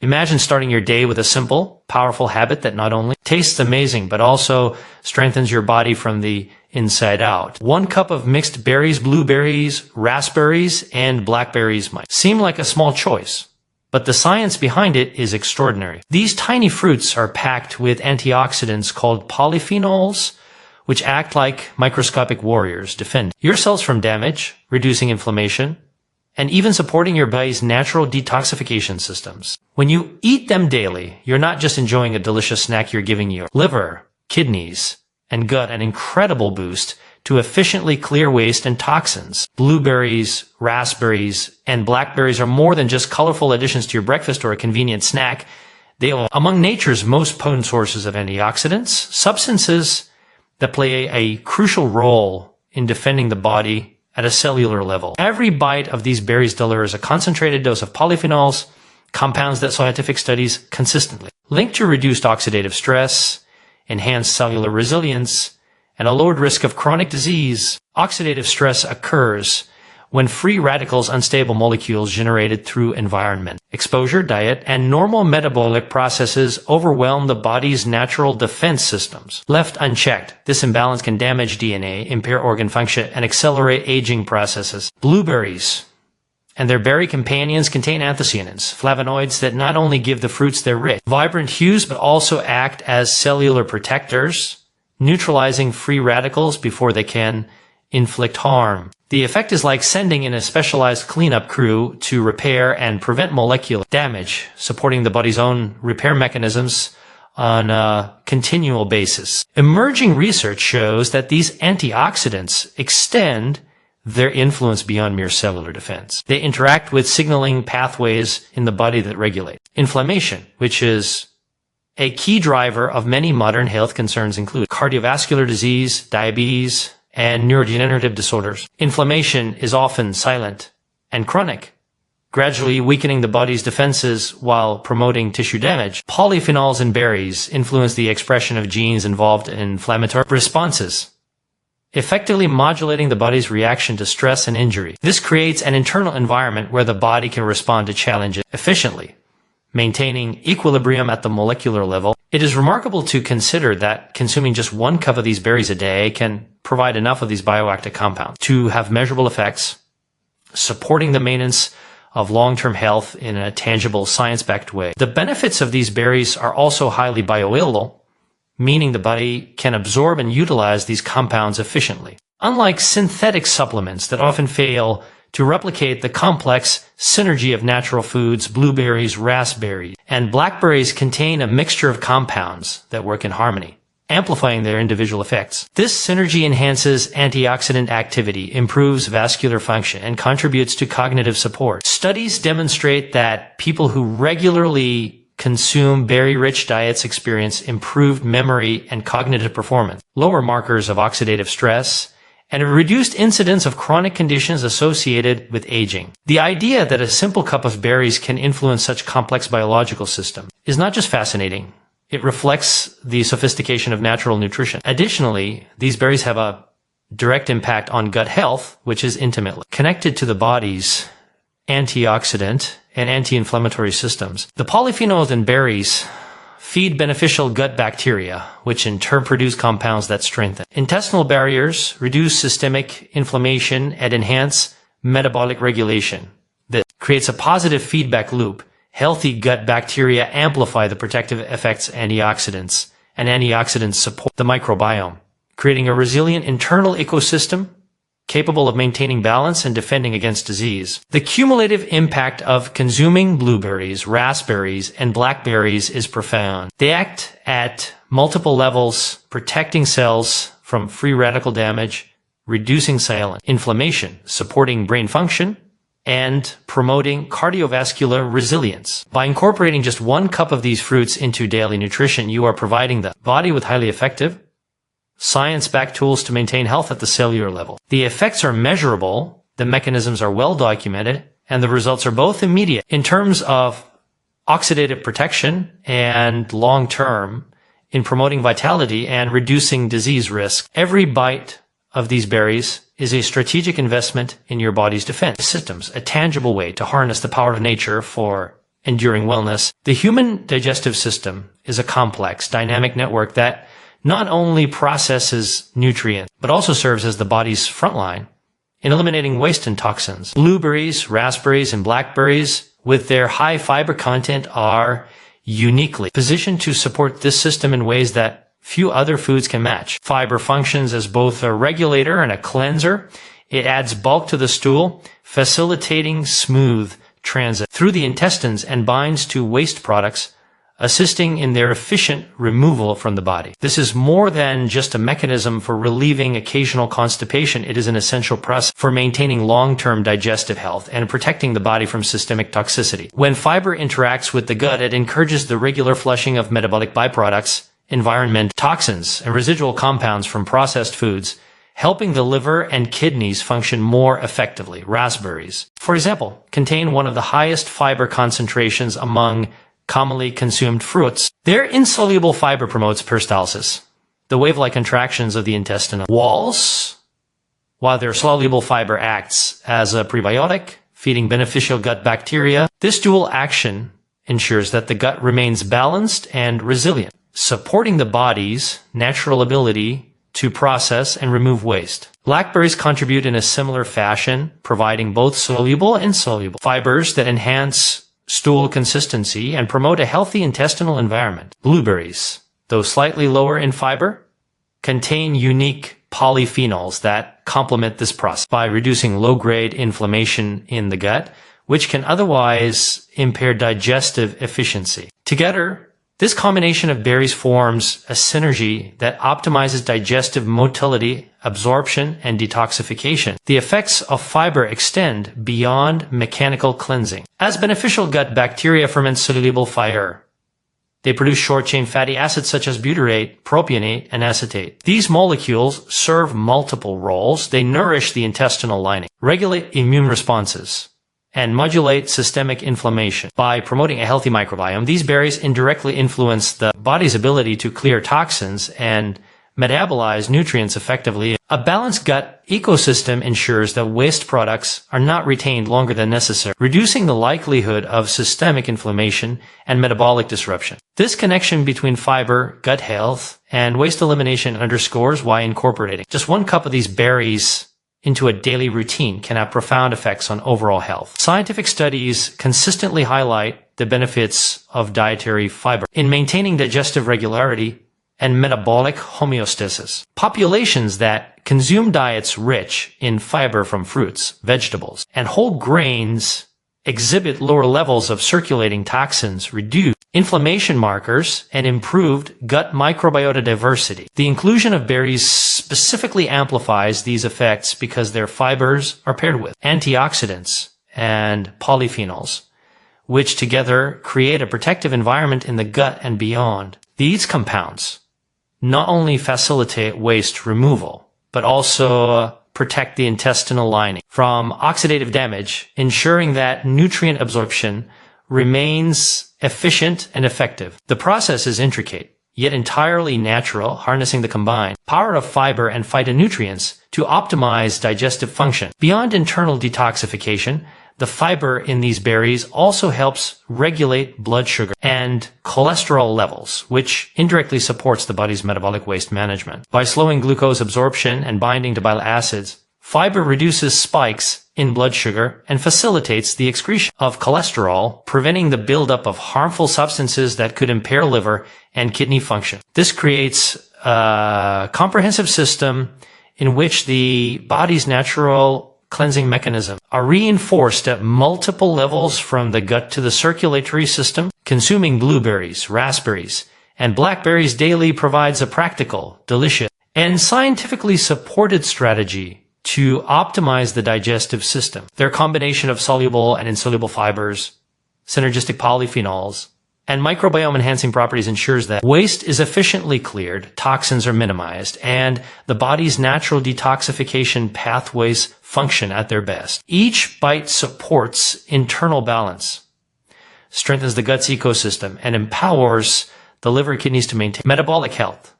Imagine starting your day with a simple, powerful habit that not only tastes amazing, but also strengthens your body from the inside out. 1 cup of mixed berries, blueberries, raspberries, and blackberries might seem like a small choice, but the science behind it is extraordinary. These tiny fruits are packed with antioxidants called polyphenols, which act like microscopic warriors, defend your cells from damage, reducing inflammation, and even supporting your body's natural detoxification systems. When you eat them daily, you're not just enjoying a delicious snack, you're giving your liver, kidneys, and gut an incredible boost to efficiently clear waste and toxins. Blueberries, raspberries, and blackberries are more than just colorful additions to your breakfast or a convenient snack. They are among nature's most potent sources of antioxidants, substances that play a crucial role in defending the body at a cellular level. Every bite of these berries delivers a concentrated dose of polyphenols, compounds that scientific studies consistently link to reduced oxidative stress, enhanced cellular resilience, and a lowered risk of chronic disease. Oxidative stress occurs when free radicals, unstable molecules generated through environment, exposure, diet, and normal metabolic processes overwhelm the body's natural defense systems. Left unchecked, this imbalance can damage DNA, impair organ function, and accelerate aging processes. Blueberries and their berry companions contain anthocyanins, flavonoids that not only give the fruits their rich, vibrant hues, but also act as cellular protectors, neutralizing free radicals before they can inflict harm. The effect is like sending in a specialized cleanup crew to repair and prevent molecular damage, supporting the body's own repair mechanisms on a continual basis. Emerging research shows that these antioxidants extend their influence beyond mere cellular defense. They interact with signaling pathways in the body that regulate inflammation, which is a key driver of many modern health concerns, include cardiovascular disease, diabetes, and neurodegenerative disorders. Inflammation is often silent and chronic, gradually weakening the body's defenses while promoting tissue damage. Polyphenols in berries influence the expression of genes involved in inflammatory responses, effectively modulating the body's reaction to stress and injury. This creates an internal environment where the body can respond to challenges efficiently, maintaining equilibrium at the molecular level. It is remarkable to consider that consuming just 1 cup of these berries a day can provide enough of these bioactive compounds to have measurable effects, supporting the maintenance of long-term health in a tangible, science-backed way. The benefits of these berries are also highly bioavailable, meaning the body can absorb and utilize these compounds efficiently. Unlike synthetic supplements that often fail to replicate the complex synergy of natural foods, blueberries, raspberries, and blackberries contain a mixture of compounds that work in harmony, amplifying their individual effects. This synergy enhances antioxidant activity, improves vascular function, and contributes to cognitive support. Studies demonstrate that people who regularly consume berry-rich diets experience improved memory and cognitive performance, lower markers of oxidative stress, and a reduced incidence of chronic conditions associated with aging. The idea that a simple cup of berries can influence such complex biological systems is not just fascinating. It reflects the sophistication of natural nutrition. Additionally, these berries have a direct impact on gut health, which is intimately connected to the body's antioxidant and anti-inflammatory systems. The polyphenols in berries feed beneficial gut bacteria, which in turn produce compounds that strengthen intestinal barriers, reduce systemic inflammation, and enhance metabolic regulation. This creates a positive feedback loop. Healthy gut bacteria amplify the protective effects of antioxidants, and antioxidants support the microbiome, creating a resilient internal ecosystem capable of maintaining balance and defending against disease. The cumulative impact of consuming blueberries, raspberries, and blackberries is profound. They act at multiple levels, protecting cells from free radical damage, reducing silent inflammation, supporting brain function, and promoting cardiovascular resilience. By incorporating just 1 cup of these fruits into daily nutrition, you are providing the body with highly effective, science-backed tools to maintain health at the cellular level. The effects are measurable, the mechanisms are well documented, and the results are both immediate in terms of oxidative protection and long-term in promoting vitality and reducing disease risk. Every bite of these berries is a strategic investment in your body's defense systems, a tangible way to harness the power of nature for enduring wellness. The human digestive system is a complex, dynamic network that not only processes nutrients, but also serves as the body's front line in eliminating waste and toxins. Blueberries, raspberries, and blackberries, with their high fiber content, are uniquely positioned to support this system in ways that few other foods can match. Fiber functions as both a regulator and a cleanser. It adds bulk to the stool, facilitating smooth transit through the intestines and binds to waste products, assisting in their efficient removal from the body. This is more than just a mechanism for relieving occasional constipation. It is an essential process for maintaining long-term digestive health and protecting the body from systemic toxicity. When fiber interacts with the gut, it encourages the regular flushing of metabolic byproducts, environment, toxins, and residual compounds from processed foods, helping the liver and kidneys function more effectively. Raspberries, for example, contain one of the highest fiber concentrations among commonly consumed fruits. Their insoluble fiber promotes peristalsis, the wave-like contractions of the intestinal walls, while their soluble fiber acts as a prebiotic, feeding beneficial gut bacteria. This dual action ensures that the gut remains balanced and resilient, supporting the body's natural ability to process and remove waste. Blackberries contribute in a similar fashion, providing both soluble and insoluble fibers that enhance stool consistency and promote a healthy intestinal environment. Blueberries, though slightly lower in fiber, contain unique polyphenols that complement this process by reducing low-grade inflammation in the gut, which can otherwise impair digestive efficiency. Together, this combination of berries forms a synergy that optimizes digestive motility, absorption, and detoxification. The effects of fiber extend beyond mechanical cleansing. As beneficial gut bacteria ferment soluble fiber, they produce short-chain fatty acids such as butyrate, propionate, and acetate. These molecules serve multiple roles. They nourish the intestinal lining, regulate immune responses, and modulate systemic inflammation. By promoting a healthy microbiome, these berries indirectly influence the body's ability to clear toxins and metabolize nutrients effectively. A balanced gut ecosystem ensures that waste products are not retained longer than necessary, reducing the likelihood of systemic inflammation and metabolic disruption. This connection between fiber, gut health, and waste elimination underscores why incorporating just 1 cup of these berries into a daily routine can have profound effects on overall health. Scientific studies consistently highlight the benefits of dietary fiber in maintaining digestive regularity and metabolic homeostasis. Populations that consume diets rich in fiber from fruits, vegetables, and whole grains exhibit lower levels of circulating toxins, reduced inflammation markers, and improved gut microbiota diversity. The inclusion of berries specifically amplifies these effects because their fibers are paired with antioxidants and polyphenols, which together create a protective environment in the gut and beyond. These compounds not only facilitate waste removal, but also protect the intestinal lining from oxidative damage, ensuring that nutrient absorption remains efficient and effective. The process is intricate, yet entirely natural, harnessing the combined power of fiber and phytonutrients to optimize digestive function. Beyond internal detoxification, the fiber in these berries also helps regulate blood sugar and cholesterol levels, which indirectly supports the body's metabolic waste management. By slowing glucose absorption and binding to bile acids, fiber reduces spikes in blood sugar and facilitates the excretion of cholesterol, preventing the buildup of harmful substances that could impair liver and kidney function. This creates a comprehensive system in which the body's natural cleansing mechanism are reinforced at multiple levels from the gut to the circulatory system. Consuming blueberries, raspberries, and blackberries daily provides a practical, delicious, and scientifically supported strategy to optimize the digestive system. Their combination of soluble and insoluble fibers, synergistic polyphenols, and microbiome-enhancing properties ensures that waste is efficiently cleared, toxins are minimized, and the body's natural detoxification pathways function at their best. Each bite supports internal balance, strengthens the gut's ecosystem, and empowers the liver and kidneys to maintain metabolic health,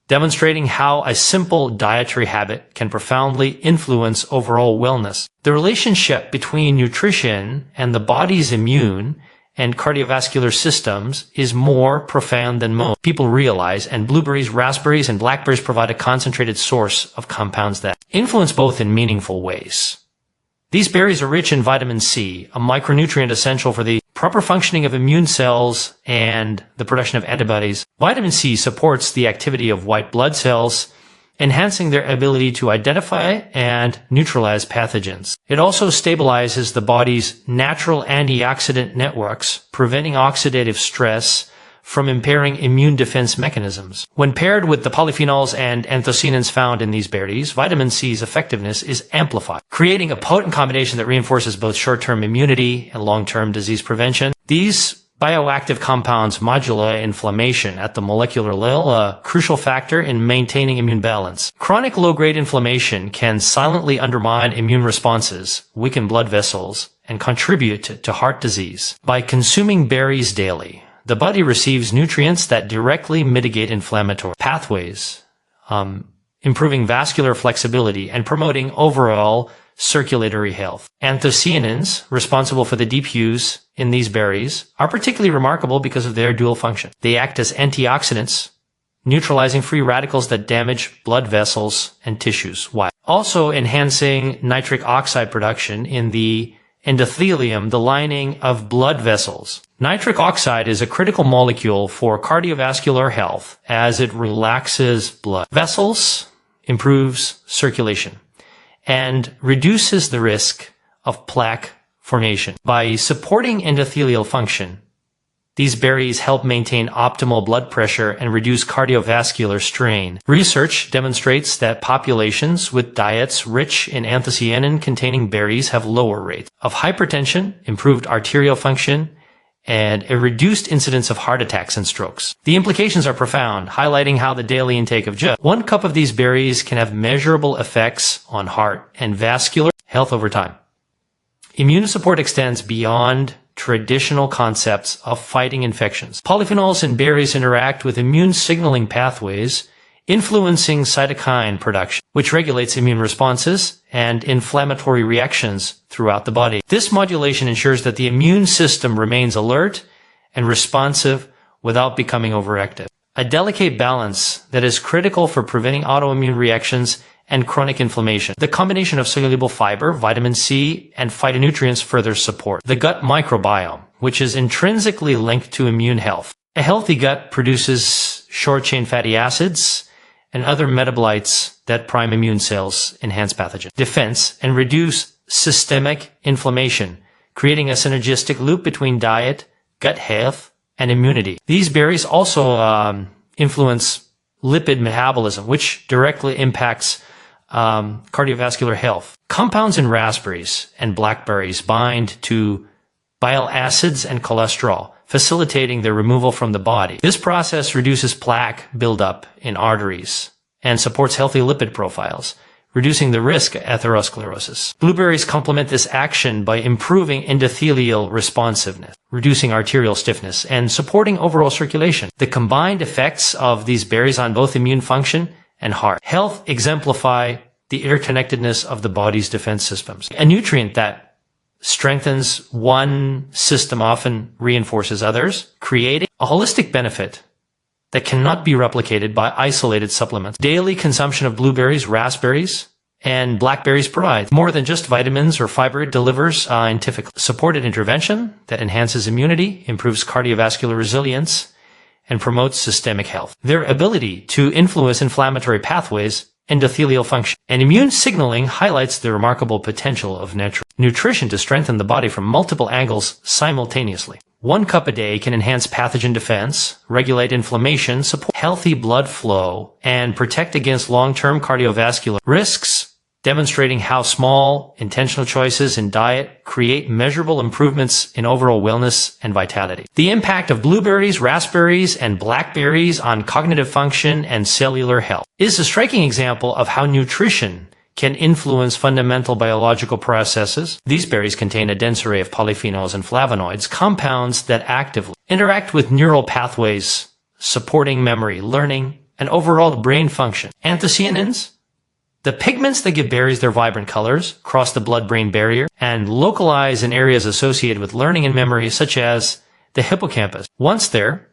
demonstrating how a simple dietary habit can profoundly influence overall wellness. The relationship between nutrition and the body's immune and cardiovascular systems is more profound than most people realize, and blueberries, raspberries, and blackberries provide a concentrated source of compounds that influence both in meaningful ways. These berries are rich in vitamin C, a micronutrient essential for the proper functioning of immune cells and the production of antibodies. Vitamin C supports the activity of white blood cells, enhancing their ability to identify and neutralize pathogens. It also stabilizes the body's natural antioxidant networks, preventing oxidative stress from impairing immune defense mechanisms. When paired with the polyphenols and anthocyanins found in these berries, vitamin C's effectiveness is amplified, creating a potent combination that reinforces both short-term immunity and long-term disease prevention. These bioactive compounds modulate inflammation at the molecular level, a crucial factor in maintaining immune balance. Chronic low-grade inflammation can silently undermine immune responses, weaken blood vessels, and contribute to heart disease. By consuming berries daily, the body receives nutrients that directly mitigate inflammatory pathways, improving vascular flexibility and promoting overall circulatory health. Anthocyanins, responsible for the deep hues in these berries, are particularly remarkable because of their dual function. They act as antioxidants, neutralizing free radicals that damage blood vessels and tissues, while also enhancing nitric oxide production in the endothelium, the lining of blood vessels. Nitric oxide is a critical molecule for cardiovascular health as it relaxes blood vessels, improves circulation, and reduces the risk of plaque formation. By supporting endothelial function, these berries help maintain optimal blood pressure and reduce cardiovascular strain. Research demonstrates that populations with diets rich in anthocyanin-containing berries have lower rates of hypertension, improved arterial function, and a reduced incidence of heart attacks and strokes. The implications are profound, highlighting how the daily intake of just 1 cup of these berries can have measurable effects on heart and vascular health over time. Immune support extends beyond traditional concepts of fighting infections. Polyphenols in berries interact with immune signaling pathways, influencing cytokine production, which regulates immune responses and inflammatory reactions throughout the body. This modulation ensures that the immune system remains alert and responsive without becoming overactive. A delicate balance that is critical for preventing autoimmune reactions and chronic inflammation. The combination of soluble fiber, vitamin C, and phytonutrients further support the gut microbiome, which is intrinsically linked to immune health. A healthy gut produces short-chain fatty acids and other metabolites that prime immune cells, enhance pathogen defense, and reduce systemic inflammation, creating a synergistic loop between diet, gut health, and immunity. These berries also influence lipid metabolism, which directly impacts cardiovascular health. Compounds in raspberries and blackberries bind to bile acids and cholesterol, facilitating their removal from the body. This process reduces plaque buildup in arteries and supports healthy lipid profiles, reducing the risk of atherosclerosis. Blueberries complement this action by improving endothelial responsiveness, reducing arterial stiffness, and supporting overall circulation. The combined effects of these berries on both immune function and heart health exemplify the interconnectedness of the body's defense systems. A nutrient that strengthens one system often reinforces others, creating a holistic benefit that cannot be replicated by isolated supplements. Daily consumption of blueberries, raspberries, and blackberries provides more than just vitamins or fiber. It delivers scientifically supported intervention that enhances immunity, improves cardiovascular resilience, and promotes systemic health. Their ability to influence inflammatory pathways, endothelial function, and immune signaling highlights the remarkable potential of natural nutrition to strengthen the body from multiple angles simultaneously. 1 cup a day can enhance pathogen defense, regulate inflammation, support healthy blood flow, and protect against long-term cardiovascular risks, demonstrating how small, intentional choices in diet create measurable improvements in overall wellness and vitality. The impact of blueberries, raspberries, and blackberries on cognitive function and cellular health is a striking example of how nutrition can influence fundamental biological processes. These berries contain a dense array of polyphenols and flavonoids, compounds that actively interact with neural pathways, supporting memory, learning, and overall brain function. Anthocyanins, the pigments that give berries their vibrant colors, cross the blood-brain barrier, and localize in areas associated with learning and memory, such as the hippocampus. Once there,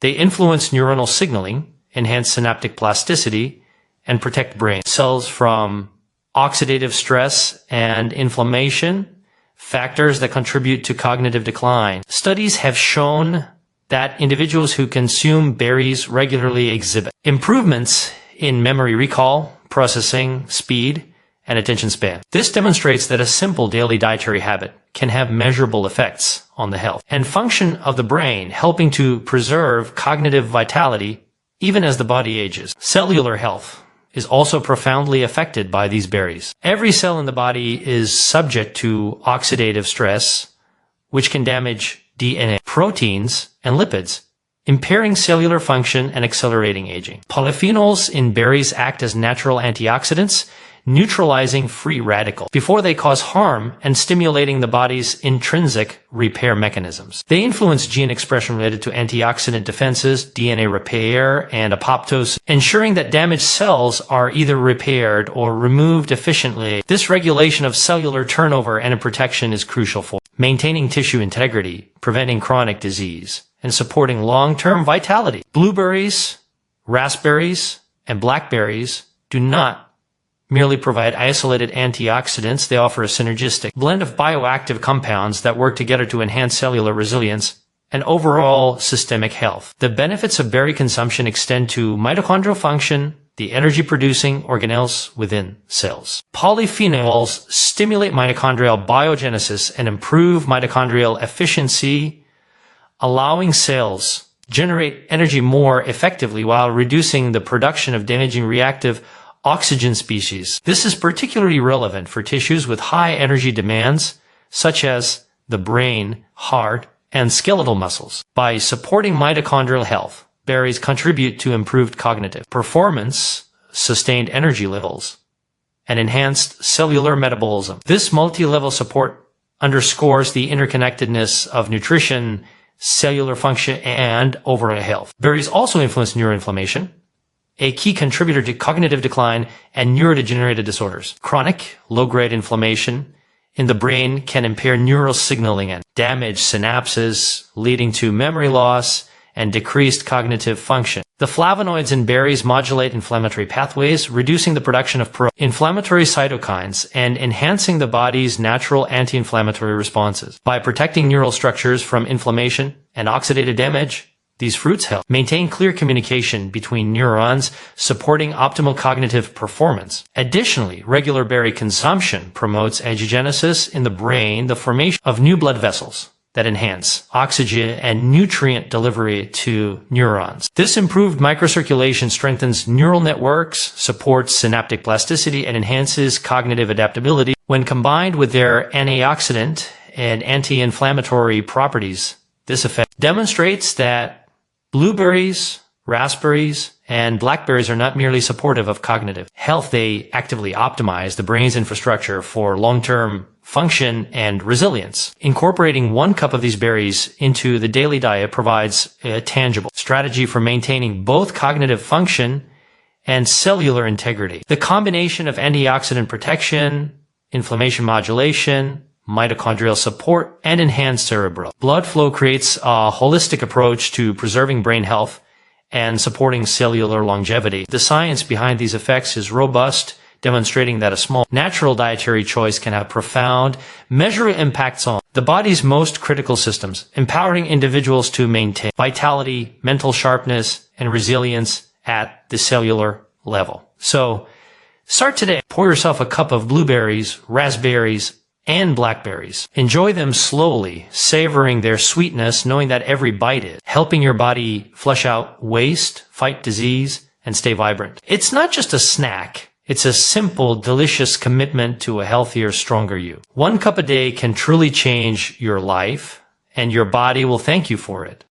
they influence neuronal signaling, enhance synaptic plasticity, and protect brain cells from oxidative stress and inflammation, factors that contribute to cognitive decline. Studies have shown that individuals who consume berries regularly exhibit improvements in memory recall, processing, speed, and attention span. This demonstrates that a simple daily dietary habit can have measurable effects on the health and function of the brain, helping to preserve cognitive vitality even as the body ages. Cellular health is also profoundly affected by these berries. Every cell in the body is subject to oxidative stress, which can damage DNA, proteins, and lipids, impairing cellular function and accelerating aging. Polyphenols in berries act as natural antioxidants, neutralizing free radicals before they cause harm and stimulating the body's intrinsic repair mechanisms. They influence gene expression related to antioxidant defenses, DNA repair, and apoptosis, ensuring that damaged cells are either repaired or removed efficiently. This regulation of cellular turnover and protection is crucial for maintaining tissue integrity, preventing chronic disease, and supporting long-term vitality. Blueberries, raspberries, and blackberries do not merely provide isolated antioxidants. They offer a synergistic blend of bioactive compounds that work together to enhance cellular resilience and overall systemic health. The benefits of berry consumption extend to mitochondrial function, the energy-producing organelles within cells. Polyphenols stimulate mitochondrial biogenesis and improve mitochondrial efficiency, allowing cells generate energy more effectively while reducing the production of damaging reactive oxygen species. This is particularly relevant for tissues with high energy demands, such as the brain, heart, and skeletal muscles. By supporting mitochondrial health, berries contribute to improved cognitive performance, sustained energy levels, and enhanced cellular metabolism. This multi-level support underscores the interconnectedness of nutrition, cellular function, and overall health. Berries also influence neuroinflammation, a key contributor to cognitive decline and neurodegenerative disorders. Chronic, low-grade inflammation in the brain can impair neural signaling and damage synapses, leading to memory loss and decreased cognitive function. The flavonoids in berries modulate inflammatory pathways, reducing the production of pro-inflammatory cytokines and enhancing the body's natural anti-inflammatory responses. By protecting neural structures from inflammation and oxidative damage, these fruits help maintain clear communication between neurons, supporting optimal cognitive performance. Additionally, regular berry consumption promotes angiogenesis in the brain, the formation of new blood vessels that enhance oxygen and nutrient delivery to neurons. This improved microcirculation strengthens neural networks, supports synaptic plasticity, and enhances cognitive adaptability. When combined with their antioxidant and anti-inflammatory properties, this effect demonstrates that blueberries, raspberries, and blackberries are not merely supportive of cognitive health. They actively optimize the brain's infrastructure for long-term function and resilience. Incorporating 1 cup of these berries into the daily diet provides a tangible strategy for maintaining both cognitive function and cellular integrity. The combination of antioxidant protection, inflammation modulation, mitochondrial support, and enhanced cerebral blood flow creates a holistic approach to preserving brain health and supporting cellular longevity. The science behind these effects is robust, demonstrating that a small natural dietary choice can have profound, measurable impacts on the body's most critical systems, empowering individuals to maintain vitality, mental sharpness, and resilience at the cellular level. So, start today. Pour yourself a cup of blueberries, raspberries, and blackberries. Enjoy them slowly, savoring their sweetness, knowing that every bite is helping your body flush out waste, fight disease, and stay vibrant. It's not just a snack. It's a simple, delicious commitment to a healthier, stronger you. 1 cup a day can truly change your life, and your body will thank you for it.